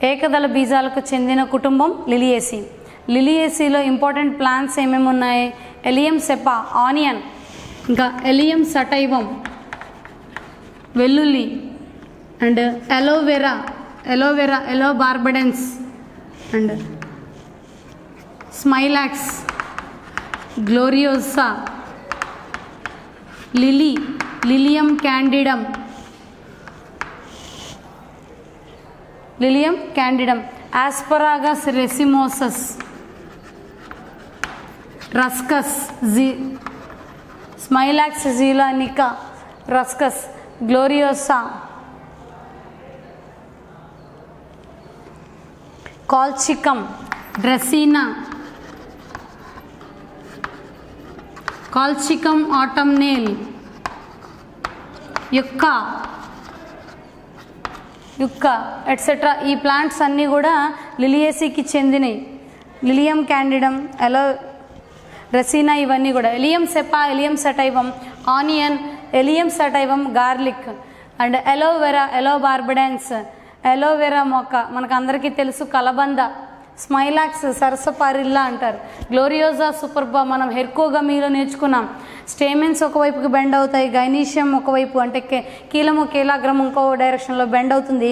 ఏకదళ బీజాలకు చెందిన కుటుంబం లిలియేసీ. లిలియేసీలో important plants ఏమేమి ఉన్నాయి? ఎలియం సెపా ఆనియన్, ఇంకా ఎలియం సటైవం వెల్లుల్లి, and aloe vera Aloe barbadensis, and Smilax, Gloriosa, Lilium candidum, Asparagus racemosus, Ruscus, Smilax zeylanica, Ruscus, Gloriosa, Colchicum, Dracaena, Colchicum autumnale, Yucca etcetera. ఈ plants అన్నీ కూడా లిలియేసీకి చెందినవి. లిలియం క్యాండిడమ్, రెసీనా, ఇవన్నీ కూడా. Allium cepa, ఎలియం sativum onion, ఎలియం sativum garlic, and aloe vera, Aloe barbadensis, aloe vera మొక్క మనకు అందరికీ తెలుసు, కలబంద. స్మైలాక్స్ సరసపారిల్లా అంటారు. గ్లోరియోజా సూపర్బా మనం హెర్కోగమీలో నేర్చుకున్నాం. స్టేమెన్స్ ఒకవైపుకి బెండ్ అవుతాయి, గైనీషియం ఒకవైపు అంటే కీలాగ్రమ్ ఇంకో డైరెక్షన్లో బెండ్ అవుతుంది.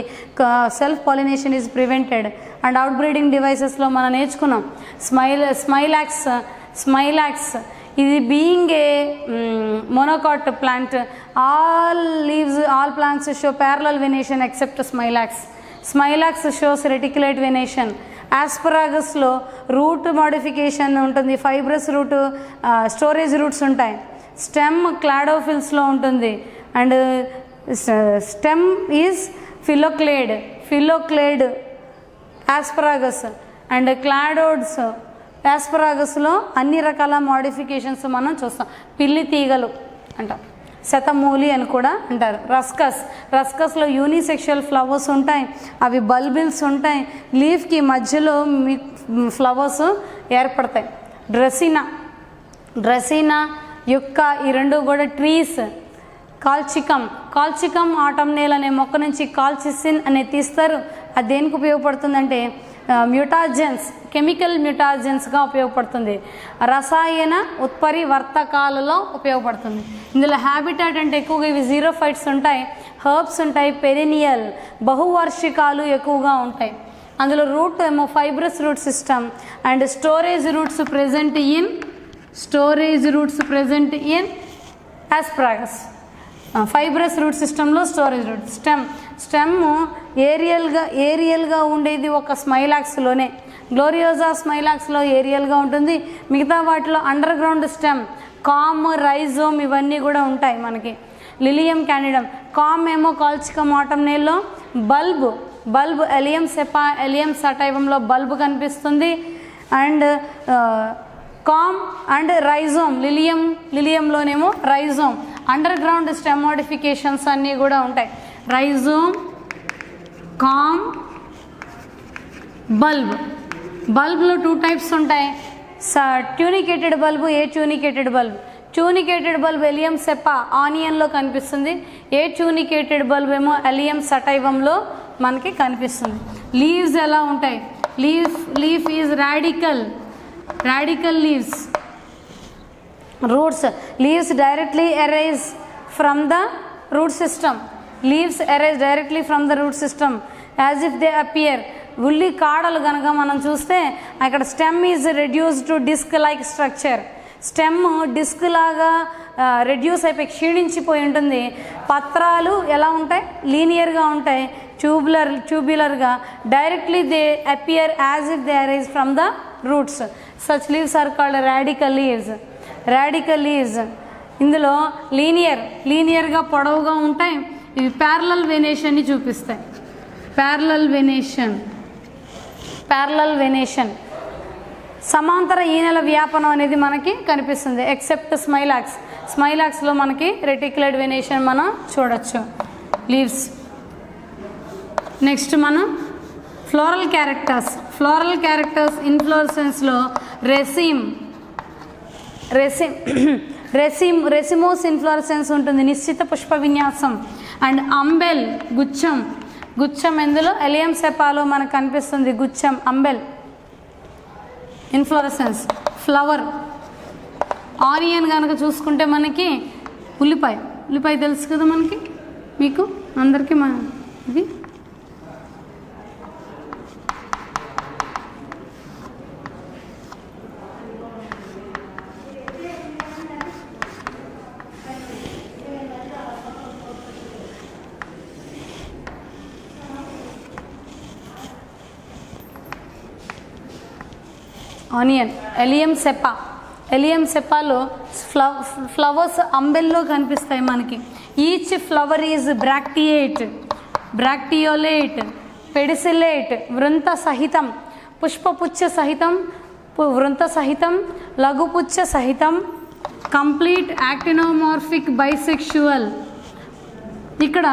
Self pollination is prevented. And outbreeding డివైసెస్లో మనం నేర్చుకున్నాం. స్మైలాక్స్ ఇది being a monocot plant, all plants show parallel venation except Smilax shows reticulate venation. ఆస్పరాగస్లో రూట్ మోడిఫికేషన్ ఉంటుంది, ఫైబ్రస్ రూట్, స్టోరేజ్ రూట్స్ ఉంటాయి. స్టెమ్ క్లాడోఫిల్స్లో ఉంటుంది, and stem is phylloclade Asparagus, and cladodes. ఆస్పరాగస్లో అన్ని రకాల మోడిఫికేషన్స్ మనం చూస్తాం. పిల్లి తీగలు అంటాం, శతమూలి అని కూడా అంటారు. రస్కస్లో యూనిసెక్షువల్ ఫ్లవర్స్ ఉంటాయి, అవి బల్బిల్స్ ఉంటాయి, లీఫ్కి మధ్యలో ఫ్లవర్స్ ఏర్పడతాయి. డ్రెసీనా, యుక్క, ఈ రెండు కూడా ట్రీస్. కాల్చికమ్ ఆటమ్నేల్ అనే మొక్క నుంచి కాల్చిసిన్ అనే తీస్తారు. అది దేనికి ఉపయోగపడుతుందంటే మ్యూటాజెన్స్, కెమికల్ మ్యూటాజెన్స్గా ఉపయోగపడుతుంది. రసాయన ఉత్పరివర్తకాలలో ఉపయోగపడుతుంది. ఇందులో హ్యాబిటాట్ అంటే ఎక్కువగా ఇవి జీరోఫైట్స్ ఉంటాయి, హర్బ్స్ ఉంటాయి, పెరినియల్ బహువార్షికాలు ఎక్కువగా ఉంటాయి. అందులో రూట్ ఏమో fibrous root system, and storage roots present in Asparagus. Fibrous root సిస్టంలో స్టోరేజ్ రూట్. స్టెమ్ ఏరియల్గా ఉండేది ఒక స్మైలాక్స్లోనే. గ్లోరియోజా స్మైలాక్స్లో ఏరియల్గా ఉంటుంది, మిగతా వాటిలో underground stem, corm, rhizome ఇవన్నీ కూడా ఉంటాయి మనకి. లిలియం క్యాండిడమ్, కామ్ ఏమో కాల్చికమ్ ఆటమ్నేల్లో, బల్బ్ ఎలియం సెపా, ఎలియం సటైవంలో బల్బ్ కనిపిస్తుంది. అండ్ కామ్ అండ్ రైజోమ్, లిలియంలోనేమో rhizome. Underground stem modifications అన్నీ కూడా ఉంటాయి. రైజోమ్, కామ్, బల్బ్లో 2 టైప్స్ ఉంటాయి. ట్యూనికేటెడ్ బల్బు, ట్యూనికేటెడ్ బల్బ్ ఎలియం సెపా ఆనియన్లో కనిపిస్తుంది. ట్యూనికేటెడ్ బల్బ్ ఏమో ఎలియం సటైవంలో మనకి కనిపిస్తుంది. లీవ్స్ ఎలా ఉంటాయి? Leaf is radical leaves. Leaves directly arise from the root system as if they appear. ఉల్లి కాడలు కనుక మనం చూస్తే అక్కడ stem is reduce to disc like structure. Stem disc లాగా రెడ్యూస్ అయిపోయి క్షీణించిపోయి ఉంటుంది. పత్రాలు ఎలా ఉంటాయి? లీనియర్గా ఉంటాయి, ట్యూబులర్గా. Directly they appear as if they arise from the roots. Such leaves are called radical leaves. ఇందులో లీనియర్గా పొడవుగా ఉంటాయి. ఇవి ప్యారలల్ వెనేషన్ని చూపిస్తాయి. ప్యారలల్ వెనేషన్ సమాంతర ఈనెల వ్యాపనం అనేది మనకి కనిపిస్తుంది. ఎక్సెప్ట్ స్మైలాక్స్లో మనకి రెటిక్యులేట్ వెనేషన్ మనం చూడొచ్చు. లీవ్స్. నెక్స్ట్ మనం ఫ్లోరల్ క్యారెక్టర్స్ ఇన్ఫ్లోరసెన్స్లో రెసిమోస్ ఇన్ఫ్లోరసెన్స్ ఉంటుంది, నిశ్చిత పుష్ప విన్యాసం. And umbel, గుచ్చం. గుచ్చం ఎందులో ఎలియం సెపాలో మనకు కనిపిస్తుంది గుచ్చం అంబెల్. Inflorescence flower. ఆనియన్ కనుక చూసుకుంటే మనకి ఉల్లిపాయ తెలుసు కదా మనకి, మీకు అందరికీ ఇది ఆనియన్. ఎలియం సెపాలో ఫ్లవర్స్ అంబెల్లో కనిపిస్తాయి మనకి. ఈచ్ ఫ్లవర్ ఈజ్ బ్రాక్టియోలేట్, పెడిసిలేట్, వృంత సహితం, పుష్పపుచ్చ సహితం, వృంత సహితం, లఘుపుచ్చ సహితం, కంప్లీట్ యాక్టినోమార్ఫిక్ బైసెక్షువల్. ఇక్కడ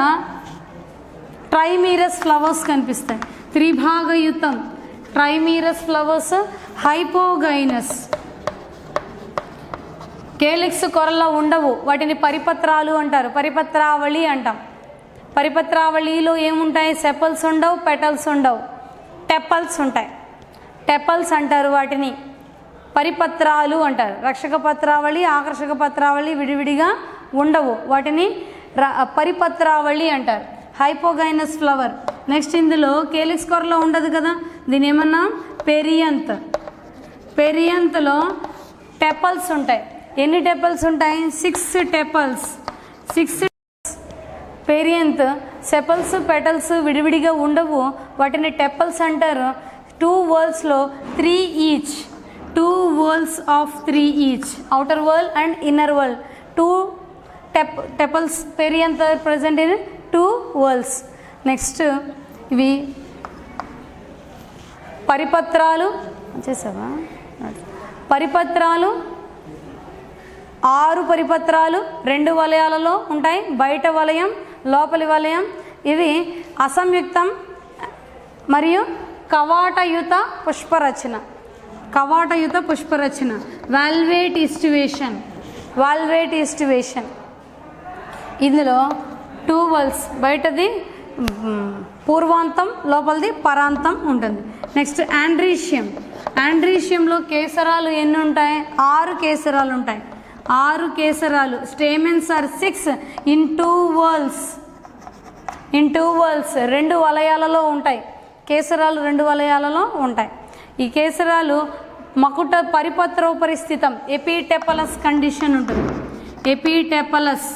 ట్రైమీరస్ ఫ్లవర్స్ కనిపిస్తాయి, త్రిభాగయుతం. ట్రైమీరస్ ఫ్లవర్స్ హైపోగైనస్. కేలిక్స్ కొరల్లో ఉండవు, వాటిని పరిపత్రాలు అంటారు, పరిపత్రావళి అంటాం. పరిపత్రావళిలో ఏముంటాయి? సెపల్స్ ఉండవు, పెటల్స్ ఉండవు, టెపల్స్ ఉంటాయి. టెపల్స్ అంటారు వాటిని, పరిపత్రాలు అంటారు. రక్షక పత్రావళి, ఆకర్షక పత్రావళి విడివిడిగా ఉండవు, వాటిని పరిపత్రావళి అంటారు. Hypogynous flower. నెక్స్ట్ ఇందులో కేలిక్స్ కొరలో ఉండదు కదా, దీని ఏమన్నా పెరియంత్. పెరియంత్లో టెపల్స్ ఉంటాయి. ఎన్ని టెపల్స్ ఉంటాయి? 6 టెపల్స్. 6 పెరియంత్. సెపల్స్ పెటల్స్ విడివిడిగా ఉండవు, వాటిని టెపల్స్ అంటారు. 2 వరల్డ్స్లో 3 each. 2 whorls of 3 each, outer whorl and inner whorl. 2 tepals perianth are present in 2 whorls. Next ఇవి పరిపత్రాలు. చేసావా? పరిపత్రాలు 6 పరిపత్రాలు 2 వలయాలలో ఉంటాయి, బయట వలయం, లోపలి వలయం. ఇవి అసంయుక్తం మరియు కవాటయుత పుష్పరచన. కవాటయుత పుష్పరచన. Valvate aestivation. ఇందులో 2 వల్స్, బయటది పూర్వాంతం, లోపలిది పరాంతం ఉంటుంది. నెక్స్ట్ ఆండ్రీషియంలో కేసరాలు ఎన్ని ఉంటాయి? 6 కేసరాలు ఉంటాయి. 6 కేసరాలు. Stamens are 6 in 2 whorls. 2 వలయాలలో ఉంటాయి. కేసరాలు 2 వలయాలలో ఉంటాయి. ఈ కేసరాలు మకుట పరిపత్రోపరిస్థితం, ఎపిటెపలస్ కండిషన్ ఉంటుంది. Epitepalous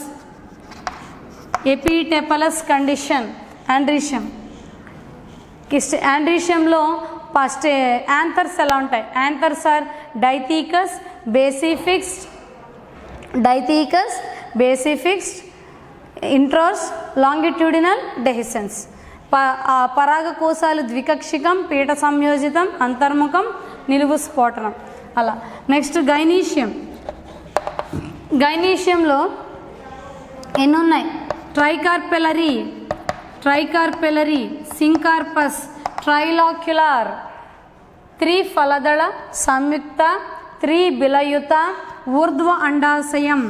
condition androecium. ఆండ్రీషియంలో ఫస్ట్ యాంథర్స్ ఎలా ఉంటాయి? Anthers are dithecous, basifixed, introrse, longitudinal dehiscence. పరాగ కోశాలు ద్వికక్షికం, పీఠ సంయోజితం, అంతర్ముఖం, నిలువు స్ఫోటనం. అలా. నెక్స్ట్ గైనీషియంలో ఎన్ని ఉన్నాయి? ట్రైకార్పెలరీ, సింకార్పస్, ట్రైలాక్యులార్, 3 ఫలదళ సంయుక్త, 3 బిలయుత, ఊర్ధ్వ అండాశయం,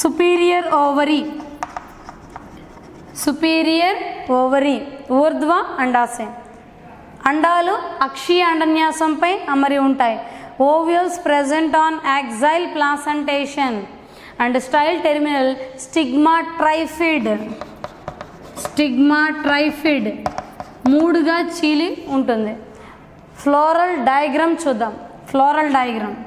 సుపీరియర్ ఓవరీ, ఊర్ధ్వ అండాశయం. అండాలు అక్షీయ అండన్యాసంపై అమరి ఉంటాయి. Ovules present on axile placentation and style terminal stigma trifid 3గా చీలి ఉంటుంది. ఫ్లోరల్ డయాగ్రామ్ చూద్దాం. Floral diagram.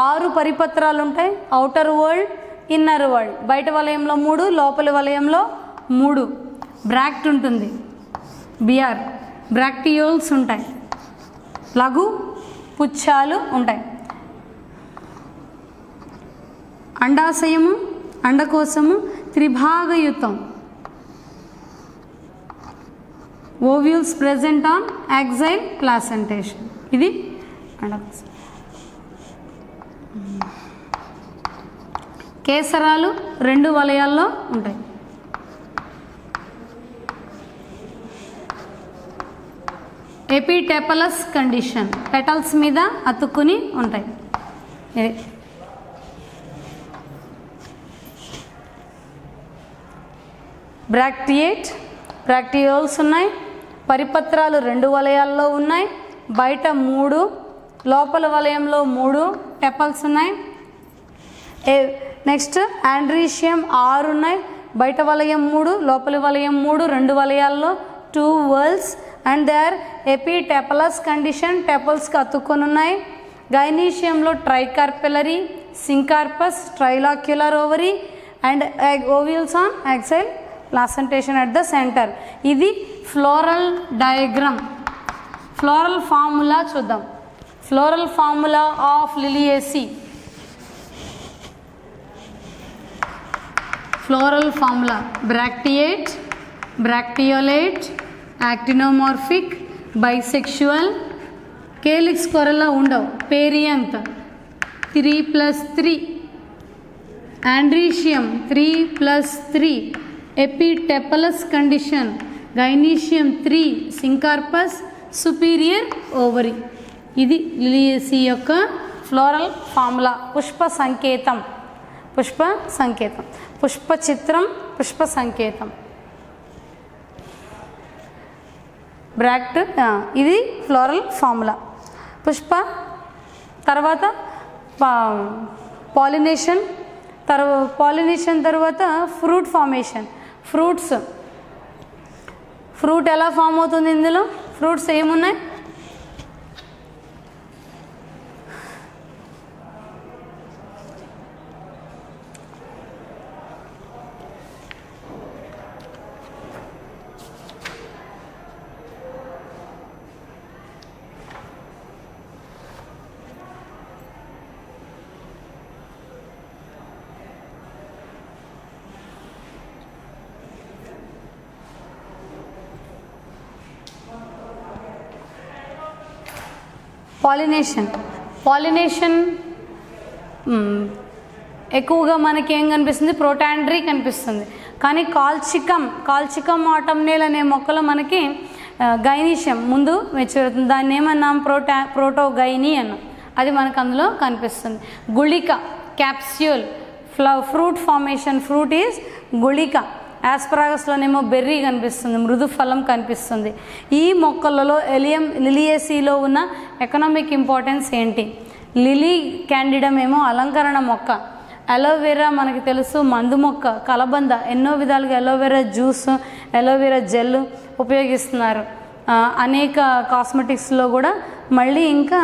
ఆరు పరిపత్రాలు ఉంటాయి. Outer whorl, inner whorl. బయట వలయంలో 3, లోపలి వలయంలో 3. బ్రాక్ట్ ఉంటుంది, బ్రాక్టియోల్స్ ఉంటాయి, లఘు పుచ్ఛాలు ఉంటాయి. అండాశయము, అండకోశము త్రిభాగయుతం. Ovules present on axile placentation. ఇది కేసరాలు 2 వలయాల్లో ఉంటాయి. ఎపిటెపలస్ కండిషన్, పెటల్స్ మీద అతుక్కుని ఉంటాయి. ఇది బ్రాక్టియోల్స్ ఉన్నాయి. పరిపత్రాలు 2 వలయాల్లో ఉన్నాయి. బయట 3, లోపల వలయంలో 3 టెపల్స్ ఉన్నాయి. నెక్స్ట్ ఆండ్రీషియం 6 ఉన్నాయి. బయట వలయం 3, లోపలి వలయం 3, 2 వలయాల్లో 2 whorls and they are epitepalous condition, టెపల్స్కి అతుక్కొని ఉన్నాయి. గైనీషియంలో tricarpellary, syncarpous, trilocular ovary and ovules on axile placentation at the centre. ఇది ఫ్లోరల్ డయాగ్రామ్. ఫ్లోరల్ ఫార్ములా చూద్దాం. Floral formula of Liliaceae. Floral formula bracteate, bracteolate, actinomorphic, bisexual, calyx corolla ఉండవు, perianth 3+3, androecium 3+3, epitepalous condition, gynoecium 3, syncarpous, superior ovary. ఇది Liliaceae యొక్క floral formula. Pushpa సంకేతం, పుష్ప సంకేతం, పుష్ప చిత్రం, పుష్ప సంకేతం. ఇది ఫ్లోరల్ ఫార్ములా. పుష్ప తర్వాత పాలినేషన్, తర్వాత ఫ్రూట్ ఫార్మేషన్. ఫ్రూట్ ఎలా ఫామ్ అవుతుంది? ఇందులో ఫ్రూట్స్ ఏమున్నాయి? పాలినేషన్ ఎక్కువగా మనకి ఏం కనిపిస్తుంది? ప్రోటాండ్రీ కనిపిస్తుంది. కానీ కాల్చికమ్ ఆటమ్నేల్ అనే మొక్కలో మనకి గైనీషియం ముందు మెచ్యూర్ అవుతుంది. దాన్ని ఏమన్నాం? ప్రోటోగైనీ అన్నాం. అది మనకు అందులో కనిపిస్తుంది. గుళిక, capsule, fruit formation. Fruit is గుళిక. యాస్పరాగస్లోనేమో బెర్రీ కనిపిస్తుంది, మృదు ఫలం కనిపిస్తుంది. ఈ మొక్కలలో లిలియేసీలో ఉన్న ఎకనామిక్ ఇంపార్టెన్స్ ఏంటి? లిలీ క్యాండిడమ్ ఏమో అలంకరణ మొక్క, అలోవెరా మనకి తెలుసు మందు మొక్క, కలబంద, ఎన్నో విధాలుగా అలోవెరా జ్యూస్, అలోవెరా జెల్ ఉపయోగిస్తున్నారు. అనేక కాస్మెటిక్స్లో కూడా, మళ్ళీ ఇంకా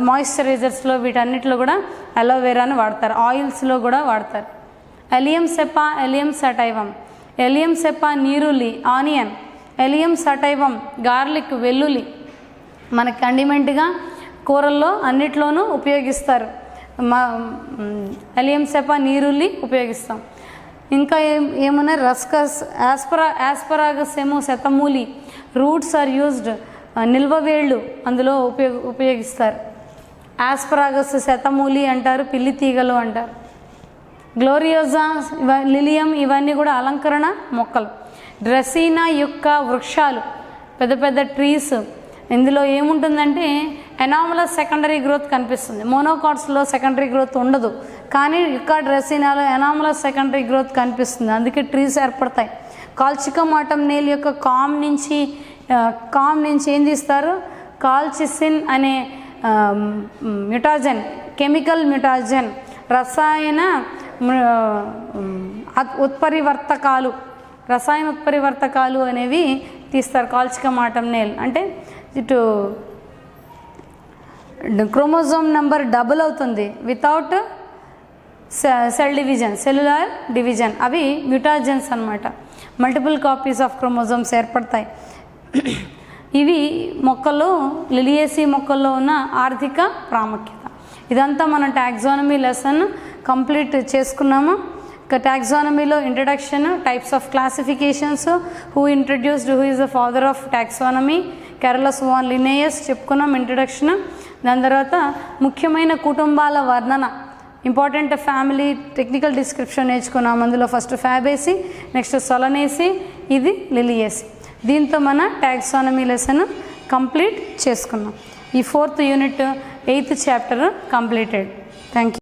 మాయిశ్చరైజర్స్లో, వీటన్నిటిలో కూడా అలోవెరాని వాడతారు. ఆయిల్స్లో కూడా వాడతారు. Allium cepa, ఎలియం sativum. Allium cepa నీరుల్లి, ఆనియన్. ఎలియం సటైవం గార్లిక్, వెల్లుల్లి. మనకి కండిమెంట్గా కూరల్లో అన్నిట్లోనూ ఉపయోగిస్తారు. ఎలియం సెపా నీరుల్లి ఉపయోగిస్తాం. ఇంకా ఏమన్నా రస్కస్, యాస్పరాగస్ ఏమో శతమూలి. రూట్స్ ఆర్ యూజ్డ్, నిల్వవేళ్ళు అందులో ఉపయోగిస్తారు. యాస్పరాగస్ శతమూలి అంటారు, పిల్లి తీగలు అంటారు. గ్లోరియోజా, లిలియం, ఇవన్నీ కూడా అలంకరణ మొక్కలు. డ్రెసీనా యొక్క వృక్షాలు, పెద్ద పెద్ద ట్రీస్. ఇందులో ఏముంటుందంటే ఎనామలస్ సెకండరీ గ్రోత్ కనిపిస్తుంది. మోనోకాట్స్లో సెకండరీ గ్రోత్ ఉండదు, కానీ యొక్క డ్రెసీనాలో ఎనామలస్ సెకండరీ గ్రోత్ కనిపిస్తుంది. అందుకే ట్రీస్ ఏర్పడతాయి. కాల్చికమ్ ఆటమ్నేల్ యొక్క కామ్ నుంచి ఏం తీస్తారు? కాల్చిసిన్ అనే మ్యూటాజన్, కెమికల్ మ్యూటాజన్, రసాయన ఉత్పరివర్తకాలు అనేవి తీస్తారు. కాల్చికమ్ ఆటమ్నేల్ అంటే ఇటు క్రోమోజోమ్ నెంబర్ డబుల్ అవుతుంది without cell division, cellular division. అవి మ్యూటాజన్స్ అన్నమాట. మల్టిపుల్ కాపీస్ ఆఫ్ క్రోమోజోమ్స్ ఏర్పడతాయి. ఇవి మొక్కల్లో, లిలియేసీ మొక్కల్లో ఉన్న ఆర్థిక ప్రాముఖ్యత. ఇదంతా మనం టాక్సానమీ లెసన్ కంప్లీట్ చేసుకున్నాము. టాక్సానమీలో introduction, types of classifications, who introduced, who is the father of taxonomy, Carolus von Linnaeus చెప్పుకున్నాం ఇంట్రడక్షన్. దాని తర్వాత ముఖ్యమైన కుటుంబాల వర్ణన, ఇంపార్టెంట్ ఫ్యామిలీ టెక్నికల్ డిస్క్రిప్షన్ నేర్చుకున్నాం. అందులో ఫస్ట్ ఫ్యాబేసి, నెక్స్ట్ సొలనేసి, ఇది లిలియేసి. దీంతో మన టాక్సానమీ లెసన్ కంప్లీట్ చేసుకున్నాం. ఈ 4th unit 8th chapter completed. Thank you.